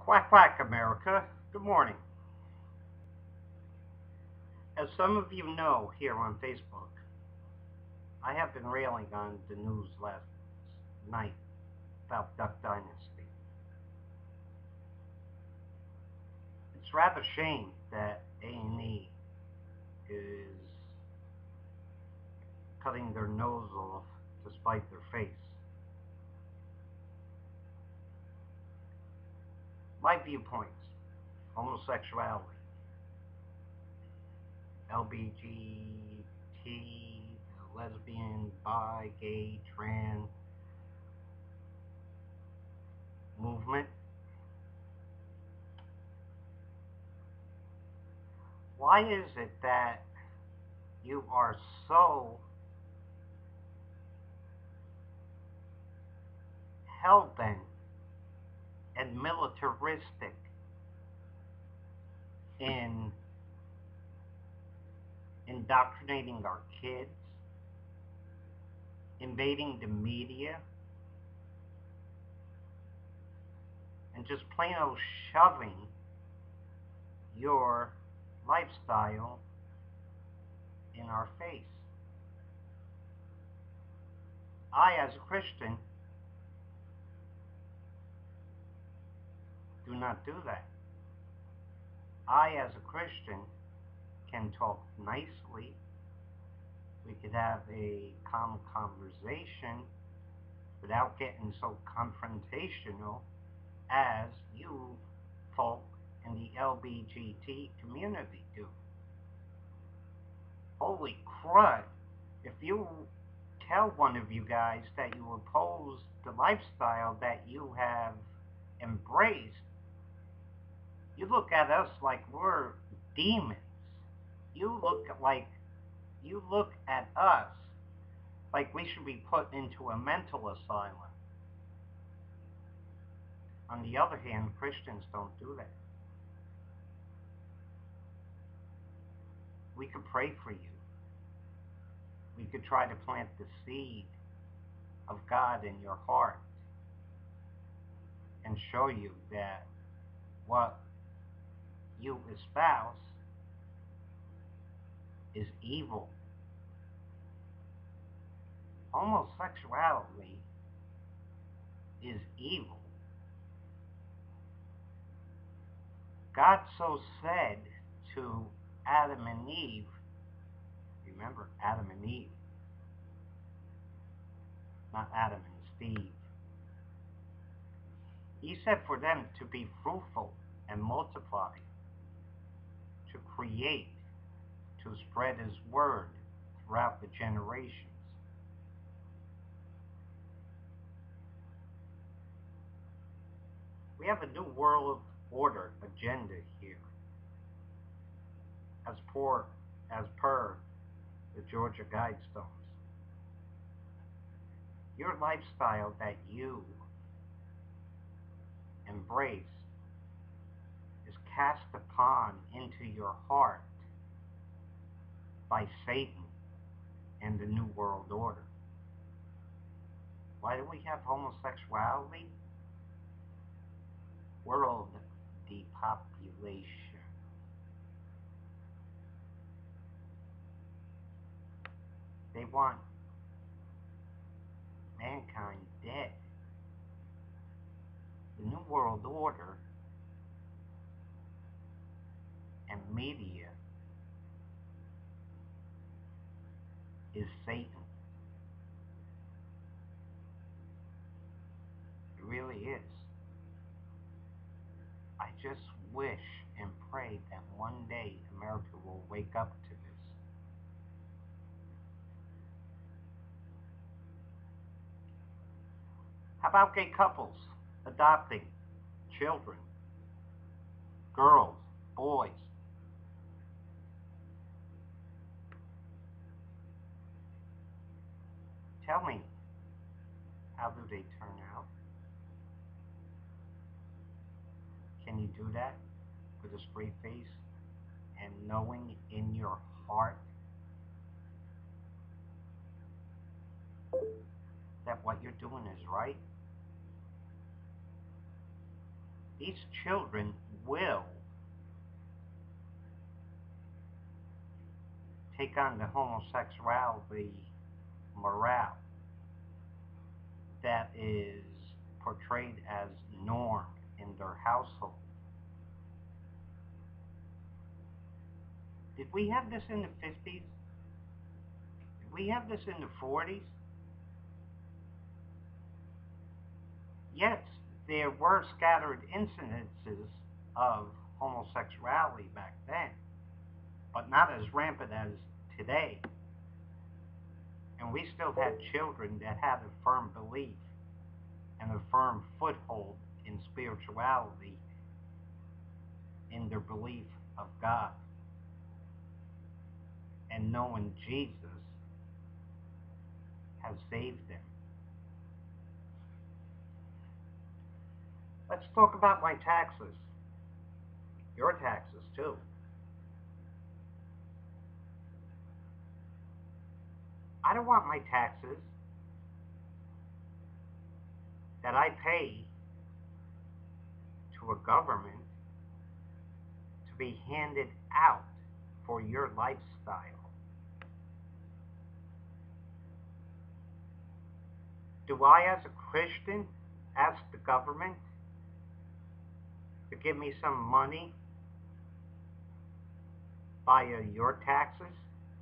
Quack quack, America. Good morning. As some of you know here on Facebook, I have been railing on the news last night about Duck Dynasty. It's rather shame that A&E is cutting their nose off to spite their face. My viewpoints: homosexuality, LGBT, lesbian, bi, gay, trans movement. Why is it that you are so hell-bent and militaristic in indoctrinating our kids, invading the media, and just plain old shoving your lifestyle in our face? I, as a Christian, do not do that. I, as a Christian, can talk nicely. We could have a calm conversation without getting so confrontational as you folk in the LGBT community do. Holy crud. If you tell one of you guys that you oppose the lifestyle that you have embraced, you look at us like we're demons. You look like you look at us like we should be put into a mental asylum. On the other hand, Christians don't do that. We could pray for you. We could try to plant the seed of God in your heart and show you that what you espouse is evil. Homosexuality is evil. God so said to Adam and Eve, remember Adam and Eve, not Adam and Steve. He said for them to be fruitful and multiply, to create, to spread his word throughout the generations. We have a new world order agenda here, as per the Georgia Guidestones. Your lifestyle that you embrace is cast upon into your heart by Satan and the New World Order. Why do we have homosexuality? World depopulation. They want mankind dead. The New World Order and media is Satan. It really is. I just wish and pray that one day America will wake up to this. How about gay couples adopting children, girls, boys? Tell me, how do they turn out? Can you do that with a straight face and knowing in your heart that what you're doing is right? these children will take on the homosexuality morale that is portrayed as norm in their household. Did we have this in the 50s? Did we have this in the 40s? Yes, there were scattered incidences of homosexuality back then, but not as rampant as today. And we still had children that had a firm belief and a firm foothold in spirituality, in their belief of God, and knowing Jesus has saved them. Let's talk about my taxes. Your taxes, too. I don't want my taxes that I pay to a government to be handed out for your lifestyle. Do I, as a Christian, ask the government to give me some money via your taxes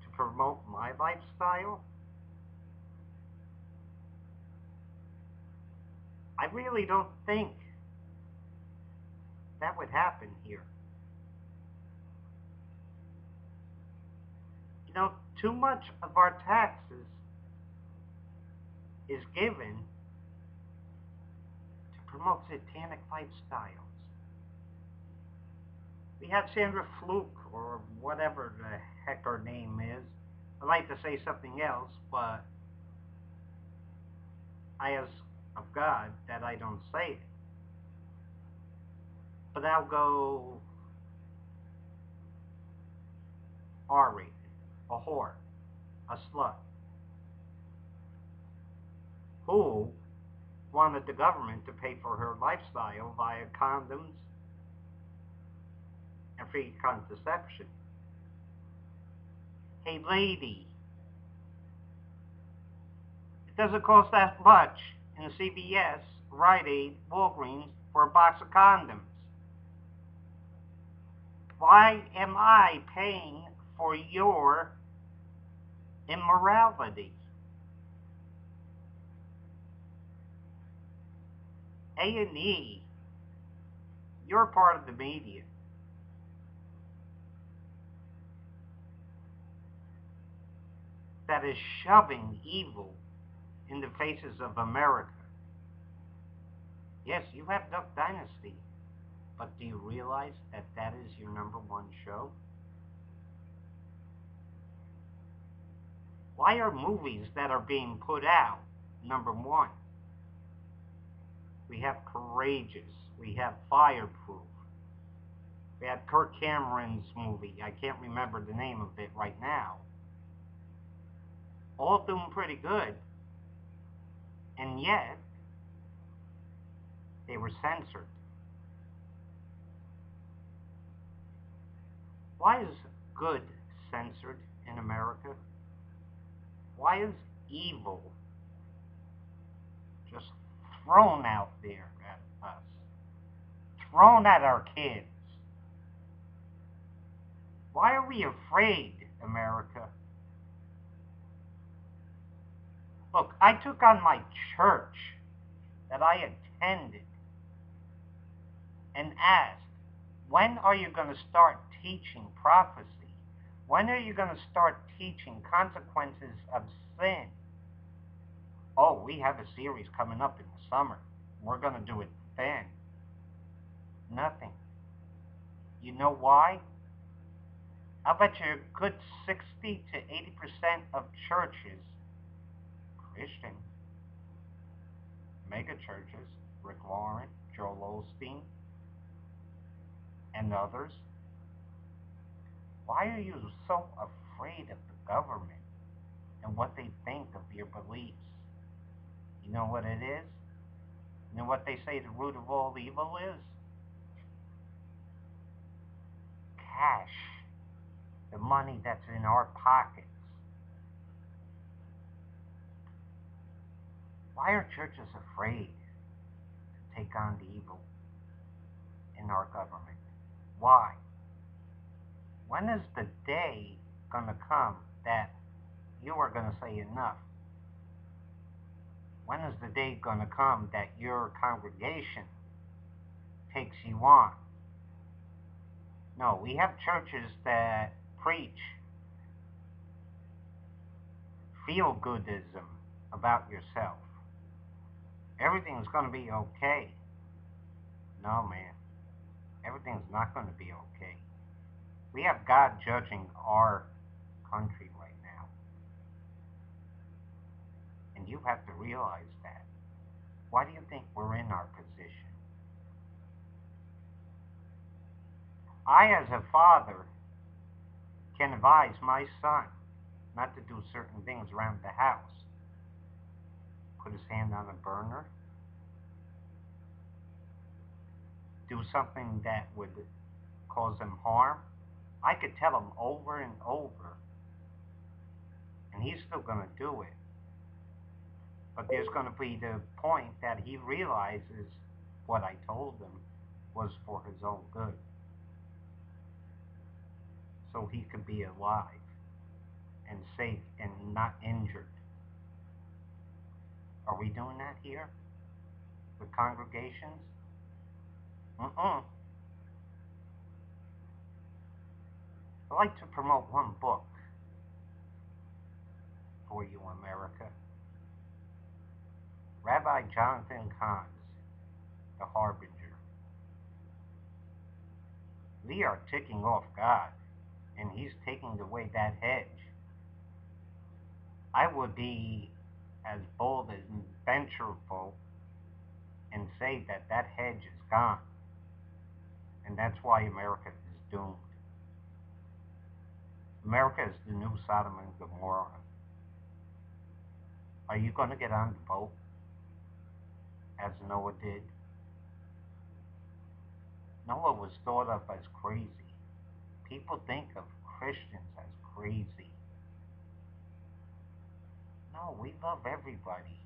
to promote my lifestyle? I really don't think that would happen here. You know, too much of our taxes is given to promote satanic lifestyles. We have Sandra Fluke, or whatever the heck her name is. I'd like to say something else, but I ask of God that I don't say it. But I'll go R-rated, a whore, a slut, who wanted the government to pay for her lifestyle via condoms and free contraception. Hey lady, it doesn't cost that much in CVS, Rite Aid, Walgreens for a box of condoms. Why am I paying for your immorality? A&E, you're part of the media. That is shoving evil in the faces of America. Yes, you have Duck Dynasty, but do you realize that that is your #1 show? Why are movies that are being put out #1? We have Courageous, we have Fireproof, we have Kirk Cameron's movie, I can't remember the name of it right now. All doing pretty good, and yet they were censored. Why is good censored in America? Why is evil just thrown out there at us? Thrown at our kids? Why are we afraid, America? Look, I took on my church that I attended and asked, when are you going to start teaching prophecy? When are you going to start teaching consequences of sin? Oh, we have a series coming up in the summer. We're going to do it then. Nothing. You know why? I'll bet you a good 60 to 80% of churches, Christian, mega churches, Rick Warren, Joel Osteen, and others, why are you so afraid of the government and what they think of your beliefs? You know what it is? You know what they say the root of all evil is? cash, the money that's in our pockets. Why are churches afraid to take on the evil in our government? Why? When is the day going to come that you are going to say enough? When is the day going to come that your congregation takes you on? No, we have churches that preach feel goodism about yourself. Everything's going to be okay. No, man. Everything's not going to be okay. We have God judging our country right now. And you have to realize that. Why do you think we're in our position? I, as a father, can advise my son not to do certain things around the house. Put his hand on a burner. Do something that would cause him harm. I could tell him over and over, and he's still going to do it. But there's going to be the point that he realizes what I told him was for his own good. So he could be alive and safe and not injured. Are we doing that here with congregations? I like to promote one book for you, America. Rabbi Jonathan Cahn's The Harbinger. We are ticking off God, and he's taking away that hedge. I would be as bold as ventureful and say that that hedge is gone. And that's why America is doomed. America is the new Sodom and Gomorrah. Are you going to get on the boat as Noah did? Noah was thought of as crazy. People think of Christians as crazy. No, we love everybody.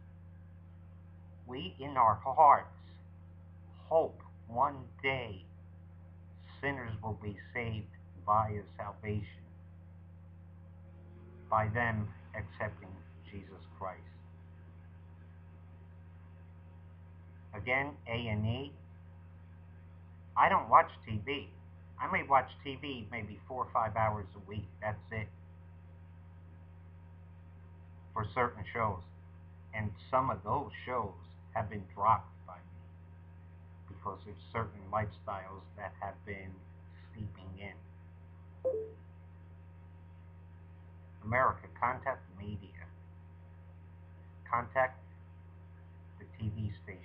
We, in our hearts, hope one day sinners will be saved via salvation, by them accepting Jesus Christ. Again, A&E. I don't watch TV. I may watch TV maybe 4 or 5 hours a week. That's it. For certain shows. And some of those shows have been dropped by me because of certain lifestyles that have been seeping in. America, contact the media. Contact the TV stations.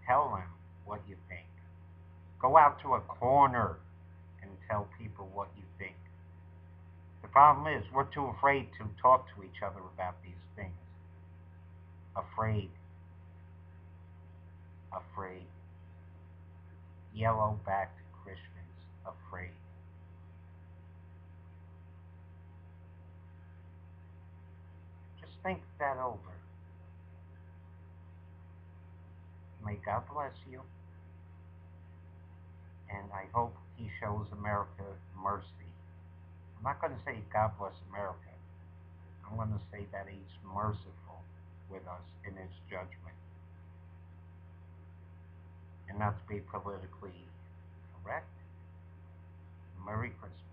Tell them what you think. Go out to a corner and tell people what you think. The problem is we're too afraid to talk to each other about these things. Afraid. Afraid. Yellow-backed Christians. Afraid. Just think that over. May God bless you. And I hope he shows America mercy. I'm not going to say God bless America. I'm going to say that he's merciful with us in his judgment. And not to be politically correct. Merry Christmas.